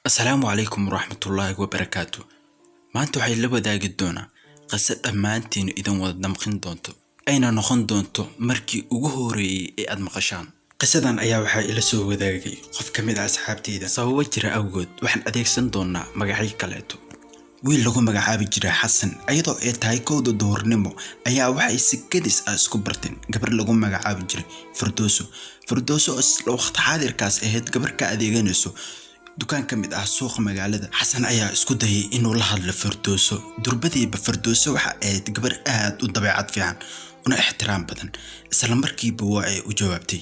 السلام عليكم ورحمة الله وبركاته. ما أنتو حي لبداقي دونا قصة أمانتين إذا ودمقين دونتو أين نخون دونتو مركي uguhoreyey ee aad maqashaan. qisadan ayaa waxaa ila soo wadaagay qof ka mid ah asxaabteyda sababo jira awgood waxaan adeegsan doonaa magacyo kaleeto. wiil lagu magacaabi jiray xasan ayadoo ay tahay kowda duhurnimo ayaa waxay si kadis ah isku barteen gabar lagu magacaabi jiray Firdowso isla waqti xaadirkaas ahayd gabar ka adeeganayso dukaan ka mid ah suuqa magaalada. xasan ayaa isku dayay inuu la hadlo Firdowso. durbadiiba Firdowso waxa ay gabar aad u dabeecad fiican una ixtiraam badan, isla markiiba waa ay u jawaabtay.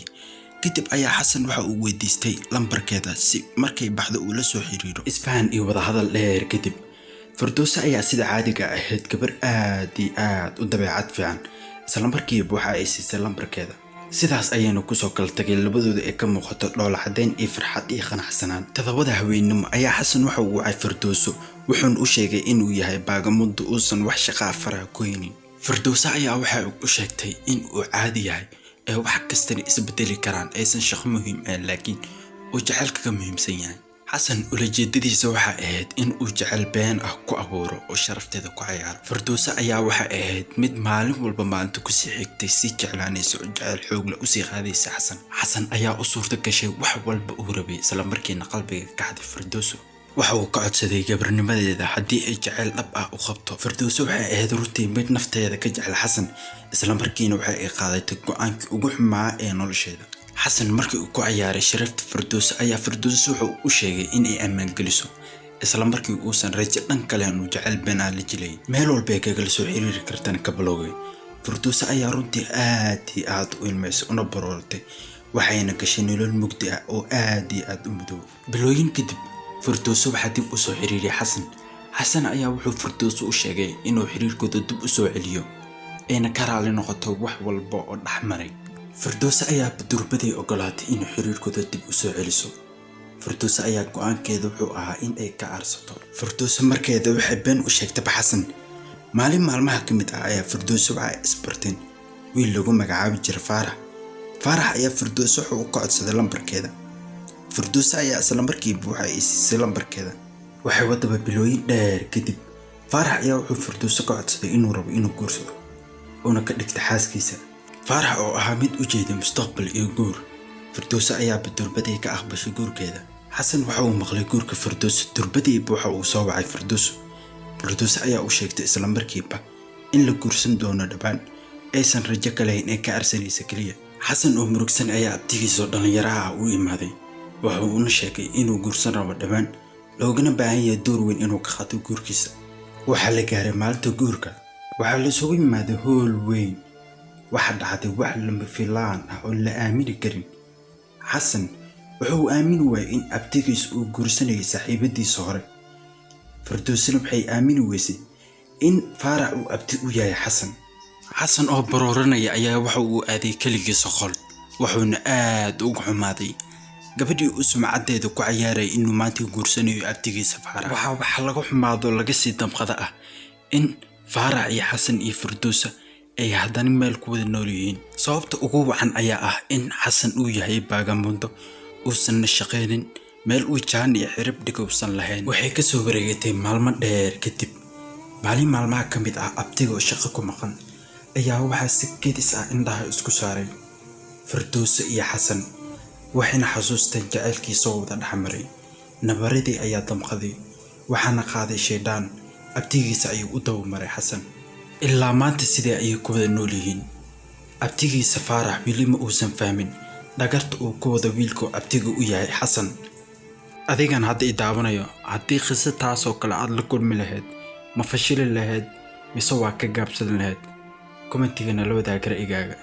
kadib ayaa xasan waxa uu weydiistay lambarkeeda si markay baxdo uu la soo xiriiro. isfahan iyo wada hadal dheer kadib Firdowso ayaa sida caadiga ahayd gabar aad u dabeecad fiican, isla markiiba waxa ay siisay lambarkeeda. sidaas ayaynu ku soo kala tagay labadooda ee ka muuqato dhoola cadeyn iyo farxad iyo qanacsanaan. todobada haweenimo ayaa xasan waxa uu wacay Firdowso wuxuuna u sheegay inuu yahay baagamudo uusan wax shaqo faraha ku haynin. Firdowso ayaa waxa u sheegtay in uu caadi yahay ee wax kasta isbedeli karaan aysan shaqo muhiim ah laakiin uu jacaylka ka muhiimsan yahay. xasan ulajeedadiisa waxa ahayd in uu jacayl been ah ku abuuro oo sharafteeda ku ciyaaro. Firdowso ayaa waxa ahayd mid maalin walba maalinta ku sii xigtay si jeclaanaysa oo jacayl xoog leh u sii qaadaysa xasan ayaa u suurta gashay wax walba uu rabay, isla markiina qalbiga ka xaday Firdowso. waxa uu ka codsaday gabarnimadeeda haddii ay jacayl dhab ah u qabto. Firdowso waxay ahayd runtii mid nafteeda ka jecel xasan, isla markiina waxa ay qaadatay go'aankii ugu xumaa ee nolosheeda. xasan markii uu ku ciyaaray sharafta Firdowso ayaa Firdowso wuxuu u sheegay in ay ammaan geliso, isla markii uusan rajo dhan kale uu jacayl been ah la jilay meel walba ay kaga soo xiriiri kartaan ka bilowgay. Firdowso ayaa runtii aad u ilmeysay una baroortay, waxayna gashay nolol mugdi ah oo aad u madow. bilooyin kadib Firdowso waxa dib u soo xiriiray xasan ayaa wuxuu Firdowso u sheegay inuu xiriirkooda dib u soo celiyo ayna ka raali noqoto wax walba oo dhaxmaray. Firdowso ayaa durbadii ogolaatay inuu xiriirkooda dib u soo celiso. Firdowso ayaa go'aankeeda wuxuu ahaa in ay ka aarsato. Firdowso markeeda waxay been u sheegtay xasan. maalin maalmaha ka mid ah ayaa Firdowso waxa isbarteen wiil lagu magacaabi jiray Faarax ayaa Firdowso wuxuu ka codsaday lambarkeeda. Firdowso ayaa isla markiiba waxa ay siisay lambarkeeda. waxay wadaba bilooyin dheer kadib Faarax ayaa wuxuu Firdowso ka codsaday inuu rabo inuu guursado una ka dhigto xaaskiisa. Faarax oo ahaa mid u jeeday mustaqbal iyo guur. Firdowso ayaa durbadii ka aqbashay guurkeeda. xasan waxa uu maqlay guurka Firdowso durbadii waxa uu soo wacay Firdowso ayaa u sheegtay isla markiiba in la guursan doono dhawaan aysan rajo ka lahayn ee ka arsanaysa kaliya. xasan oo murugsan ayaa abtigiisa dhalinyaro ah u imaaday. waxa uu una sheegay inuu guursan rabo dhawaan loogana baahan yahay door weyn inuu ka qaato guurkiisa. waxaa la gaaray maalinta guurka, waxaa la isugu yimaaday hool weyn. waxa dhacday wax lama filaan ah oo la aamini karin. xasan wuxuu aamin waayay in abtigiisa uu guursanayay saaxiibadiisa hore. Firdowsona waxay aamin weysay in Faarax uu abti u yahay xasan oo barooranaya ayaa waxa uu aaday kaligiisa qol, wuxuuna aad ugu xumaaday gabadhii uu sumcadeeda ku ciyaaray inuu maanta guursanayo abtigiisa Faarax. waxa laga xumaado laga sii damqada ah in Faarax iyo xasan iyo Firdowso ay haddana meel ku wada nool yihiin. sababta ugu wacan ayaa ah in xasan uu yahay baagamudo uusan shaqeynin meel uu jaan iyo xirib dhigowsan lahayn. waxay ka soo wareegatay maalmo dheer kadib maalin maalmaha ka mid ah abtiga oo shaqo ku maqan ayaa waxaa si kedis ah indhaha isku saaray Firdowso iyo xasan. waxayna xasuusteen jacaylkiisa oo wada dhaxmaray. nabaradii ayaa damqaday, waxaana qaaday shaydaan. abtigiisa ayuu u dawmaray xasan ilaa maanta sidee ayay ku wada nool yihiin. abtigiisa Faarax weli ma uusan fahmin dhagarta uu ku wada wiilku abtiga u yahay xasan. adigan hadda i daawanayo, haddii qiso taasoo kale aad la kulmi lahayd ma fashili lahayd mise waa ka gaabsan lahayd? commentigana la wadaag ra'yigaaga.